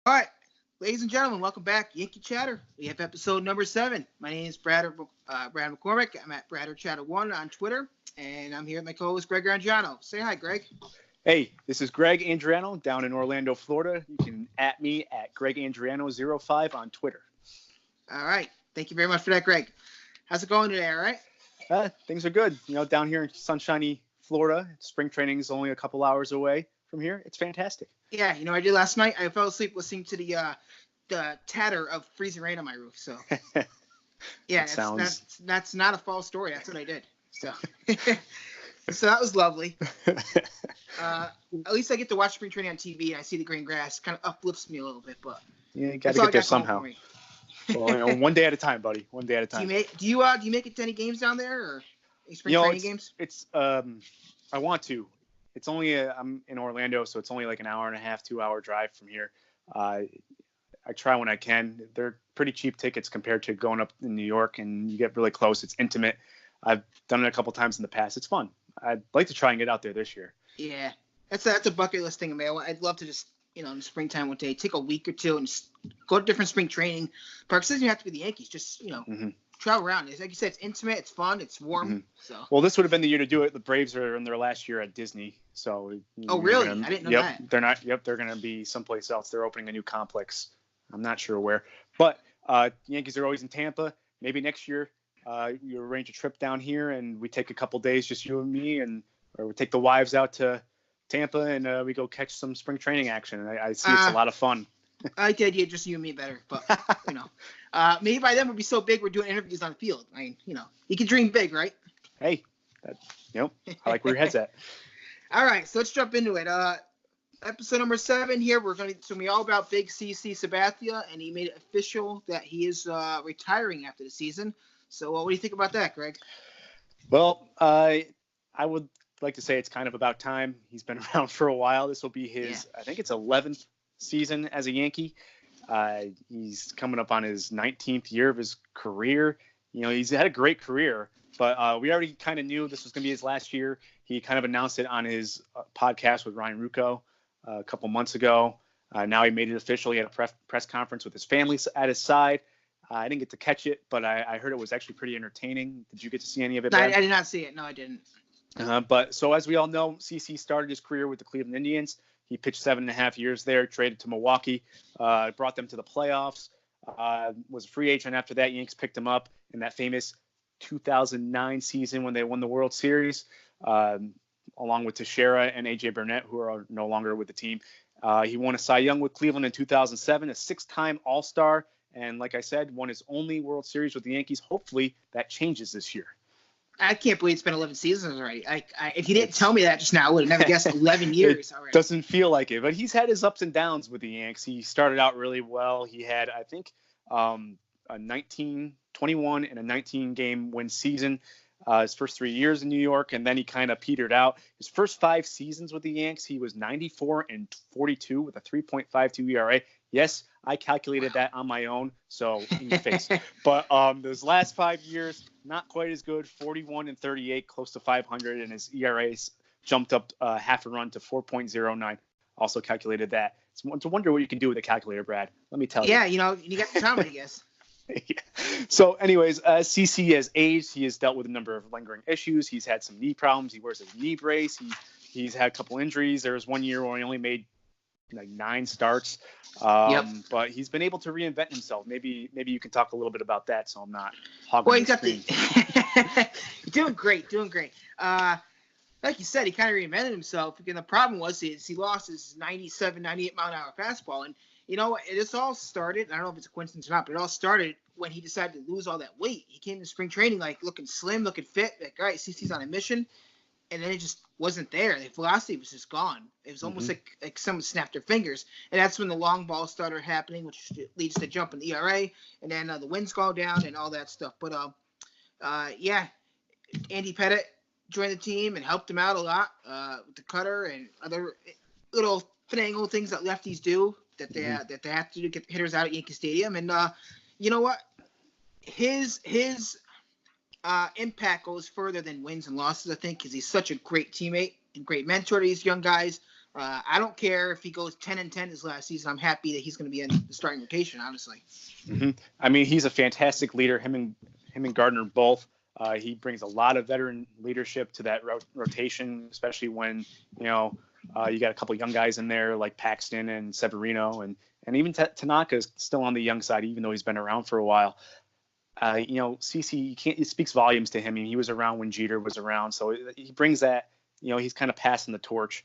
All right, ladies and gentlemen, welcome back. Yankee Chatter. We have episode number 7. My name is Brad McCormick. I'm at Brad Chatter 1 on Twitter, and I'm here with my co-host Greg Angiano. Say hi, Greg. Hey, this is Greg Andriano down in Orlando, Florida. You can at me at GregAndriano05 on Twitter. All right, thank you very much for that, Greg. How's it going today? All right. Things are good. Down here in sunshiny Florida, spring training is only a couple hours away from here. It's fantastic. Yeah, I did last night. I fell asleep listening to the tatter of freezing rain on my roof. So yeah, that's not a false story. That's what I did. So so that was lovely. At least I get to watch spring training on TV and I see the green grass. Kind of uplifts me a little bit, but yeah, you got to get there somehow. Well, one day at a time, buddy. One day at a time. Do you make it to any games down there or any spring training games? It's I want to. It's only I'm in Orlando, so it's only like an hour and a half, 2-hour drive from here. I try when I can. They're pretty cheap tickets compared to going up in New York, and you get really close. It's intimate. I've done it a couple times in the past. It's fun. I'd like to try and get out there this year. Yeah, that's a bucket list thing, man. I'd love to just in the springtime one day take a week or two and just go to different spring training parks. It doesn't have to be the Yankees. Just travel around. Like you said, it's intimate, it's fun, it's warm. Mm-hmm. So. Well, this would have been the year to do it. The Braves are in their last year at Disney, so. Oh, really? I didn't know that. They're not. Yep, they're going to be someplace else. They're opening a new complex. I'm not sure where, but the Yankees are always in Tampa. Maybe next year, you arrange a trip down here, and we take a couple days, just you and me, or we take the wives out to Tampa, and we go catch some spring training action. I see it's a lot of fun. I like the idea of just you and me better, but maybe by then we'll be so big we're doing interviews on the field. I mean, you can dream big, right? Hey, I like where your head's at. All right, so let's jump into it. Episode number 7 here. We're going to be all about Big CC Sabathia, and he made it official that he is retiring after the season. So what do you think about that, Greg? Well, I would like to say it's kind of about time. He's been around for a while. This will be his, I think it's 11th season as a Yankee. He's coming up on his 19th year of his career. He's had a great career, but we already kind of knew this was going to be his last year. He kind of announced it on his podcast with Ryan Rucco a couple months ago. Now he made it official. He had a press conference with his family at his side. I didn't get to catch it, but I heard it was actually pretty entertaining. Did you get to see any of it? No, I did not see it. No, I didn't. But so as we all know, CC started his career with the Cleveland Indians. He pitched 7.5 years there, traded to Milwaukee, brought them to the playoffs, was a free agent after that. Yankees picked him up in that famous 2009 season when they won the World Series, along with Teixeira and A.J. Burnett, who are no longer with the team. He won a Cy Young with Cleveland in 2007, a 6-time All-Star, and like I said, won his only World Series with the Yankees. Hopefully that changes this year. I can't believe it's been 11 seasons already. If you didn't tell me that just now, I would have never guessed 11 years already. Doesn't feel like it, but he's had his ups and downs with the Yanks. He started out really well. He had, I think, a 21 and a 19-game win season his first 3 years in New York, and then he kind of petered out. His first 5 seasons with the Yanks, he was 94-42 with a 3.52 ERA. Yes, I calculated that on my own, so in your face. But those last 5 years, not quite as good. 41-38, close to 500, and his ERAs jumped up half a run to 4.09. Also calculated that. It's a wonder what you can do with a calculator, Brad. Let me tell you. Yeah, you got the time, I guess. Yeah. So, anyways, as CC has aged, he has dealt with a number of lingering issues. He's had some knee problems. He wears a knee brace. He's had a couple injuries. There was 1 year where he only made like 9 starts. But he's been able to reinvent himself. Maybe you can talk a little bit about that, so I'm not hogging the screen. Doing great. Like you said, he kind of reinvented himself. And the problem was he lost his 97, 98 mile an hour fastball. And it all started. I don't know if it's a coincidence or not, but it all started when he decided to lose all that weight. He came to spring training like looking slim, looking fit. Like, all right, CC's on a mission. And then it just wasn't there. The velocity was just gone. It was almost like someone snapped their fingers. And that's when the long ball started happening, which leads to jump in the ERA. And then the winds go down and all that stuff. But, Andy Pettitte joined the team and helped him out a lot with the cutter and other little finagle things that lefties do that they have to do to get hitters out at Yankee Stadium. And you know what? His impact goes further than wins and losses, I think, because he's such a great teammate and great mentor to these young guys. I don't care if he goes 10-10 his last season. I'm happy that he's going to be in the starting rotation, honestly. Mm-hmm. I mean, he's a fantastic leader. Him and Gardner both. He brings a lot of veteran leadership to that rotation, especially when you got a couple young guys in there like Paxton and Severino, and even Tanaka is still on the young side, even though he's been around for a while. CC, it speaks volumes to him. I mean, he was around when Jeter was around, so he brings that. He's kind of passing the torch.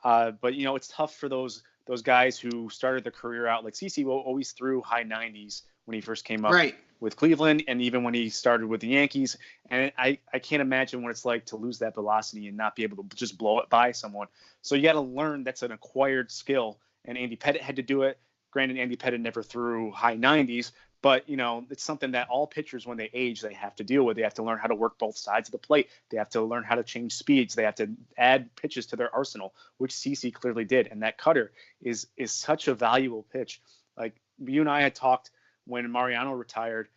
But it's tough for those guys who started their career out like CC always threw high 90s when he first came up with Cleveland, and even when he started with the Yankees. And I can't imagine what it's like to lose that velocity and not be able to just blow it by someone. So you got to learn that's an acquired skill. And Andy Pettitte had to do it. Granted, Andy Pettitte never threw high 90s, but it's something that all pitchers, when they age, they have to deal with. They have to learn how to work both sides of the plate. They have to learn how to change speeds. They have to add pitches to their arsenal, which CC clearly did. And that cutter is such a valuable pitch. Like you and I had talked when Mariano retired,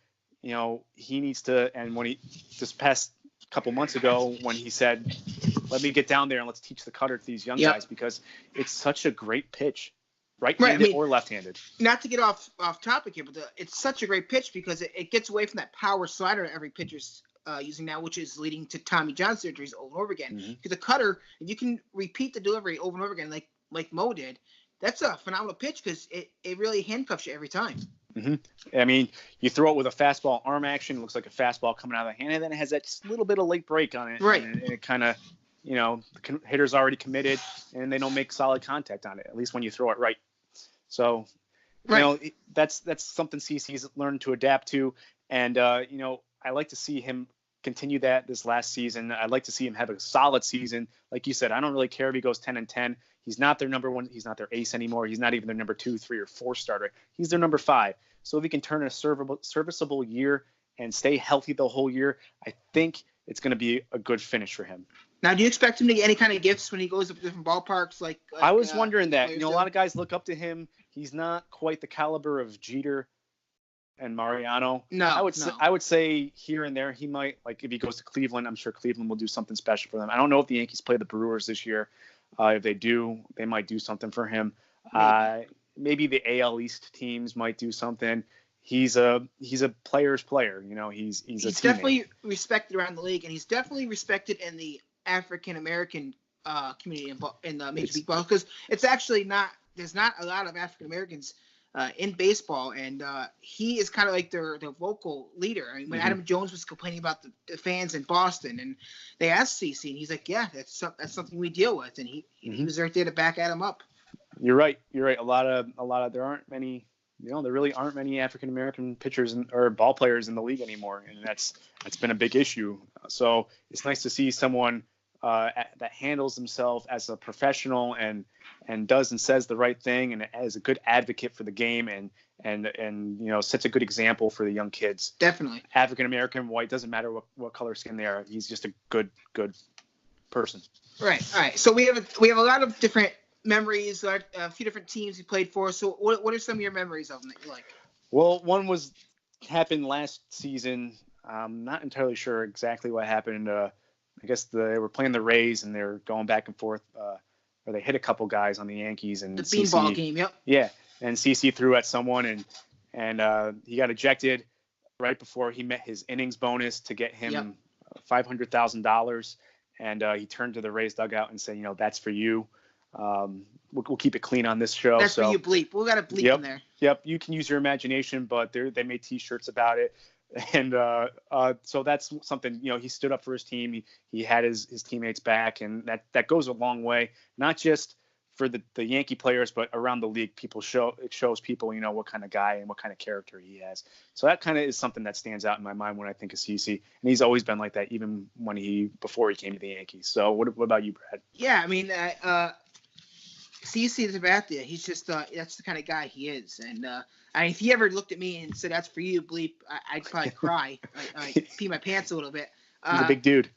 he needs to, and when he this past couple months ago when he said, let me get down there and let's teach the cutter to these young guys, because it's such a great pitch. Right-handed or left-handed. Not to get off topic here, but it's such a great pitch because it gets away from that power slider that every pitcher's using now, which is leading to Tommy John surgeries over and over again. Because the cutter, if you can repeat the delivery over and over again, like Mo did, that's a phenomenal pitch because it really handcuffs you every time. Mm-hmm. I mean, you throw it with a fastball arm action, it looks like a fastball coming out of the hand, and then it has that just little bit of late break on it. Right. And it kind of, the hitter's already committed, and they don't make solid contact on it, at least when you throw it right. So, that's something CC's learned to adapt to. And, I like to see him continue that this last season. I'd like to see him have a solid season. Like you said, I don't really care if he goes 10-10. He's not their number one. He's not their ace anymore. He's not even their number 2, 3, or 4 starter. He's their number 5. So if he can turn a serviceable year and stay healthy the whole year, I think it's going to be a good finish for him. Now, do you expect him to get any kind of gifts when he goes to different ballparks? Like I was wondering that. A lot of guys look up to him. He's not quite the caliber of Jeter and Mariano. No, I would say here and there he might, like if he goes to Cleveland, I'm sure Cleveland will do something special for them. I don't know if the Yankees play the Brewers this year. If they do, they might do something for him. Maybe the AL East teams might do something. He's a player's player. He's definitely respected around the league, and he's definitely respected in the African American community in the Major League Baseball, because it's actually there's not a lot of African Americans in baseball, and he is kind of like their vocal leader. I mean, when Adam Jones was complaining about the fans in Boston, and they asked CC, and he's like, "Yeah, that's something we deal with," and he was right there to back Adam up. You're right. A lot of there aren't many. There really aren't many African American pitchers or ball players in the league anymore, and that's been a big issue. So it's nice to see someone that handles himself as a professional and does and says the right thing, and as a good advocate for the game, and sets a good example for the young kids. Definitely. African American, white, doesn't matter what color skin they are. He's just a good person. Right. All right. So we have a lot of different memories, a few different teams he played for. So what are some of your memories of them that you like? Well, one happened last season. I'm not entirely sure exactly what happened. I guess they were playing the Rays, and they're going back and forth, or they hit a couple guys on the Yankees, and the beanball game. Yep. Yeah, and CC threw at someone, and he got ejected right before he met his innings bonus to get him $500,000, and he turned to the Rays dugout and said, "That's for you. We'll keep it clean on this show." That's for you, bleep. We got a bleep in there. Yep. You can use your imagination, but they made T-shirts about it. And so that's something, he stood up for his team. He had his teammates back, and that goes a long way, not just for the Yankee players, but around the league. It shows people, what kind of guy and what kind of character he has. So that kind of is something that stands out in my mind when I think of CC. And he's always been like that, even before he came to the Yankees. So what about you, Brad? Yeah, I mean, CC is about there. He's just that's the kind of guy he is. And if he ever looked at me and said, "That's for you, bleep," I'd probably cry. I'd pee my pants a little bit. He's a big dude.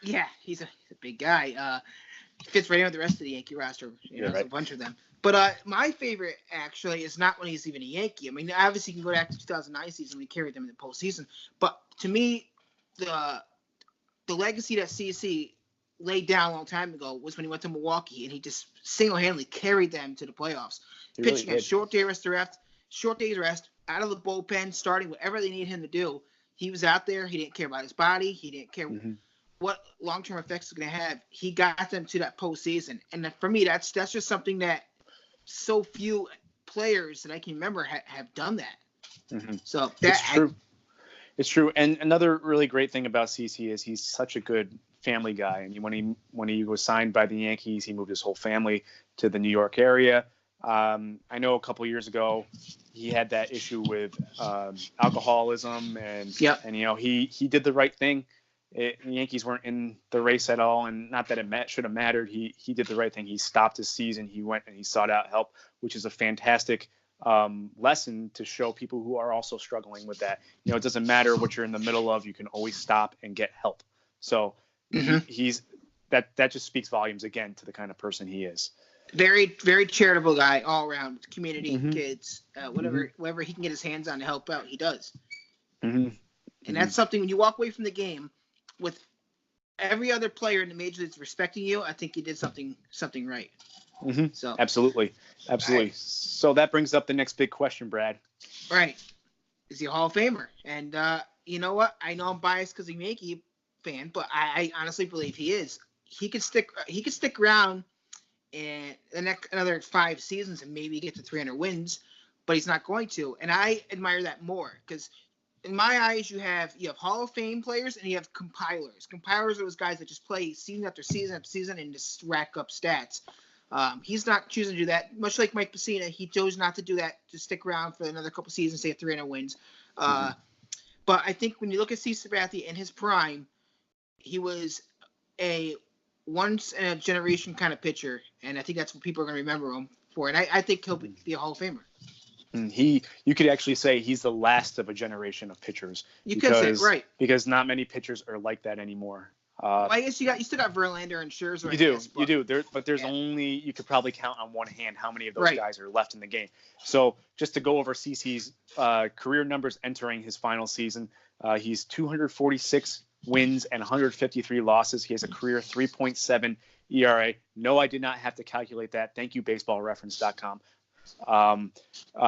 Yeah, he's a big guy. He fits right in with the rest of the Yankee roster. There's a bunch of them. But my favorite actually is not when he's even a Yankee. I mean, obviously you can go back to 2009 season when he carried them in the postseason. But to me, the legacy that CC laid down a long time ago was when he went to Milwaukee and he just single-handedly carried them to the playoffs. He Pitching really at short days rest, out of the bullpen, starting whatever they need him to do. He was out there. He didn't care about his body. He didn't care what long-term effects it's going to have. He got them to that postseason. And for me, that's just something that so few players that I can remember have done that. So it's true. It's true. And another really great thing about CC is he's such a good family guy. And when he was signed by the Yankees, he moved his whole family to the New York area. I know a couple of years ago he had that issue with alcoholism, and he did the right thing. The Yankees weren't in the race at all, and not that it should have mattered. He did the right thing. He stopped his season. He went and he sought out help, which is a fantastic lesson to show people who are also struggling with that. It doesn't matter what you're in the middle of. You can always stop and get help. So he's that just speaks volumes again to the kind of person he is. Very, very charitable guy all around. Community, kids, whatever he can get his hands on to help out, he does. And that's something, when you walk away from the game with every other player in the major leagues respecting you, I think you did something right. So Absolutely. Right. So that brings up the next big question, Brad. Right. Is he a Hall of Famer? And you know what? I know I'm biased because I'm a Yankee fan, but I honestly believe he is. He could stick around in the next another 5 seasons and maybe get to 300 wins, but he's not going to. And I admire that more because in my eyes, you have Hall of Fame players and you have compilers. Compilers are those guys that just play season after season after season and just rack up stats. He's not choosing to do that. Much like Mike Messina, he chose not to do that, to stick around for another couple seasons, say 300 wins. But I think when you look at C. Sabathia in his prime, he was a once-in-a-generation kind of pitcher, and I think that's what people are going to remember him for. And I think he'll be a Hall of Famer. You could actually say he's the last of a generation of pitchers. You could say, right. Because not many pitchers are like that anymore. Well, I guess you still got Verlander and Scherzer. You do. There's only, you could probably count on one hand how many of those guys are left in the game. So just to go over CC's career numbers entering his final season, he's 246 wins and 153 losses. He has a career 3.7 ERA. No, I did not have to calculate that. Thank you, baseballreference.com.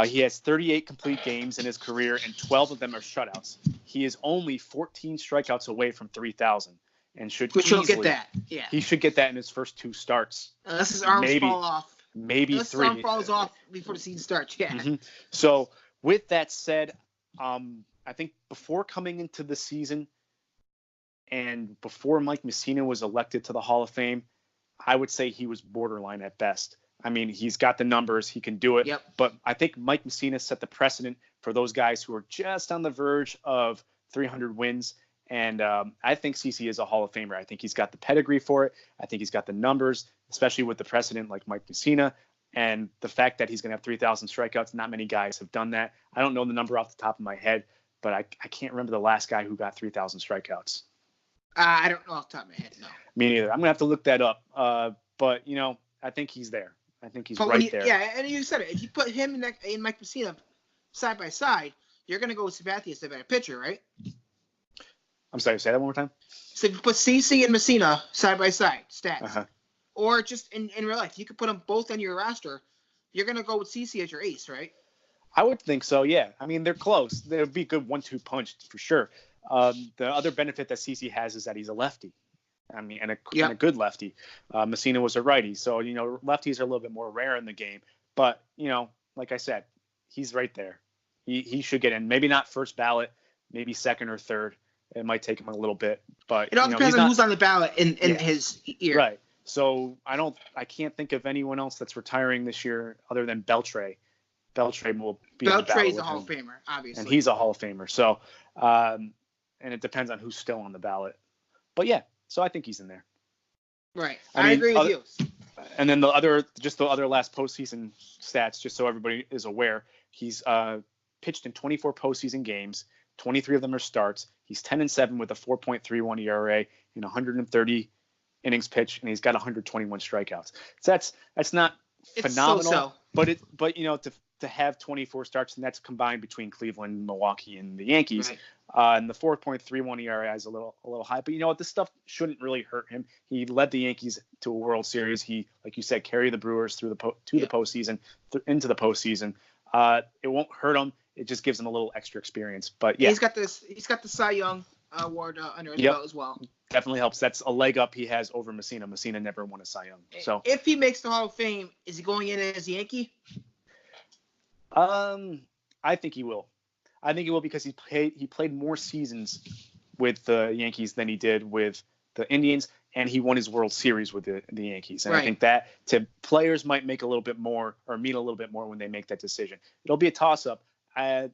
He has 38 complete games in his career, and 12 of them are shutouts. He is only 14 strikeouts away from 3,000. And he'll get that. Yeah. He should get that in his first 2 starts. Unless his arms fall off. Maybe Unless 3. His arm falls off before the season starts. Yeah. So with that said, I think before coming into the season and before Mike Messina was elected to the Hall of Fame, I would say he was borderline at best. I mean, he's got the numbers. He can do it. Yep. But I think Mike Messina set the precedent for those guys who are just on the verge of 300 wins. And I think CC is a Hall of Famer. I think he's got the pedigree for it. I think he's got the numbers, especially with the precedent like Mike Messina. And the fact that he's going to have 3,000 strikeouts, not many guys have done that. I don't know the number off the top of my head, but I can't remember the last guy who got 3,000 strikeouts. I don't know off the top of my head, no. Me neither. I'm going to have to look that up. But, I think he's there. I think he's there. Yeah, and you said it. If you put him and Mike Messina side by side, you're going to go with Sabathia as the better pitcher, right? I'm sorry, say that one more time. So if you put CC and Messina side by side, stats, or just in real life, you could put them both on your roster. You're going to go with CC as your ace, right? I would think so, yeah. I mean, they're close. There would be a good 1-2 punch for sure. The other benefit that CC has is that he's a lefty. I mean, and a good lefty. Messina was a righty. So, lefties are a little bit more rare in the game. But, like I said, he's right there. He should get in. Maybe not first ballot, maybe second or third. It might take him a little bit. But it all depends on who's on the ballot in his ear. Right. So I can't think of anyone else that's retiring this year other than Beltre. Beltre will be on the ballot. Beltre's a Hall of Famer, obviously. And he's a Hall of Famer. So, and it depends on who's still on the ballot. But yeah, so I think he's in there. Right. I agree with you. And then the other last postseason stats, just so everybody is aware, he's pitched in 24 postseason games. 23 of them are starts. He's 10-7 with a 4.31 ERA in 130 innings pitched, and he's got 121 strikeouts. So that's not phenomenal, so-so. but to have 24 starts, and that's combined between Cleveland, Milwaukee, and the Yankees. Right. And the 4.31 ERA is a little high, but you know what? This stuff shouldn't really hurt him. He led the Yankees to a World Series. He, like you said, carried the Brewers through the postseason, into the postseason. It won't hurt him. It just gives him a little extra experience. But yeah, he's got the Cy Young award under his belt as well. Definitely helps. That's a leg up he has over Messina. Messina never won a Cy Young. So if he makes the Hall of Fame, is he going in as a Yankee? I think he will. I think he will because he played more seasons with the Yankees than he did with the Indians, and he won his World Series with the Yankees. And I think that to players might make a little bit more or mean a little bit more when they make that decision. It'll be a toss-up. I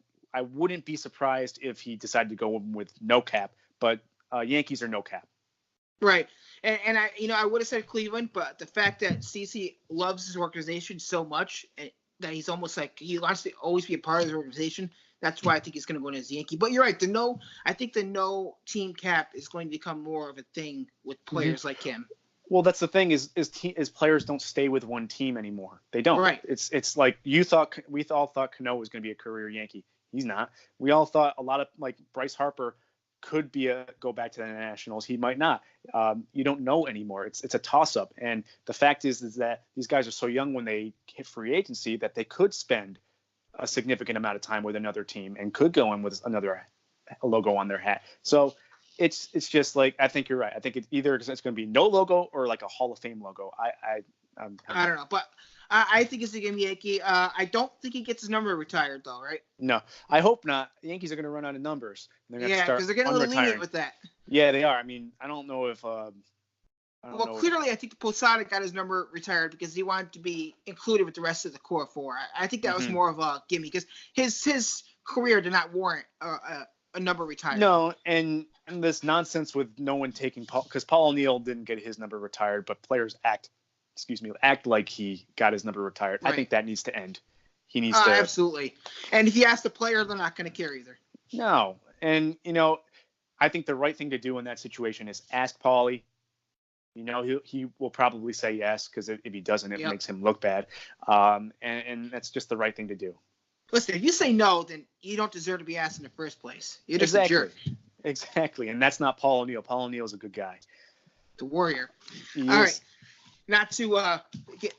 wouldn't be surprised if he decided to go with no cap, but Yankees are no cap. Right. And I would have said Cleveland, but the fact that CeCe loves his organization so much that he's almost like he wants to always be a part of the organization. That's why I think he's going to go in as a Yankee. But you're right. I think the no team cap is going to become more of a thing with players like him. Well, that's the thing is players don't stay with one team anymore. They don't. Right. It's like we all thought Cano was going to be a career Yankee. He's not. We all thought a lot of like Bryce Harper could go back to the Nationals. He might not. You don't know anymore. It's a toss-up. And the fact is that these guys are so young when they hit free agency that they could spend a significant amount of time with another team and could go in with another logo on their hat. So it's just like, I think you're right. I think it's either it's going to be no logo or like a Hall of Fame logo. I don't know, but I think it's going to be Yankee. I don't think he gets his number retired though, right? No, I hope not. The Yankees are going to run out of numbers. They're going to start because they're getting a little lenient with that. Yeah, they are. I mean, I don't know if. Clearly, I think Posada got his number retired because he wanted to be included with the rest of the core four. I think that was more of a gimme because his career did not warrant a number retired. No, and this nonsense with no one taking because Paul O'Neill didn't get his number retired, but players act like he got his number retired. Right. I think that needs to end. He needs to absolutely. And if you ask the player, they're not going to care either. No, and I think the right thing to do in that situation is ask Paulie. He will probably say yes because if he doesn't, it makes him look bad. And that's just the right thing to do. Listen, if you say no, then you don't deserve to be asked in the first place. You're just a jerk. Exactly, and that's not Paul O'Neill. Paul O'Neill's a good guy. The warrior. All right. Not to get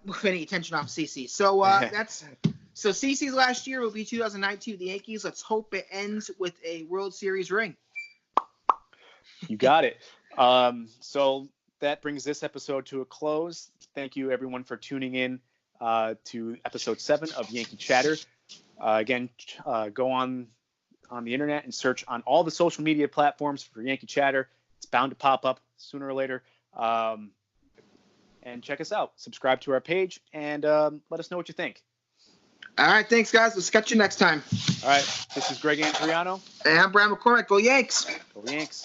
move any attention off CeCe. So CeCe's last year will be 2019 with the Yankees. Let's hope it ends with a World Series ring. You got it. So that brings this episode to a close. Thank you, everyone, for tuning in to episode 7 of Yankee Chatter. Again, go on the internet and search on all the social media platforms for Yankee Chatter. It's bound to pop up sooner or later. And check us out. Subscribe to our page and let us know what you think. All right. Thanks, guys. We'll catch you next time. All right. This is Greg Andriano. And I'm Brian McCormick. Go Yanks. Go Yanks.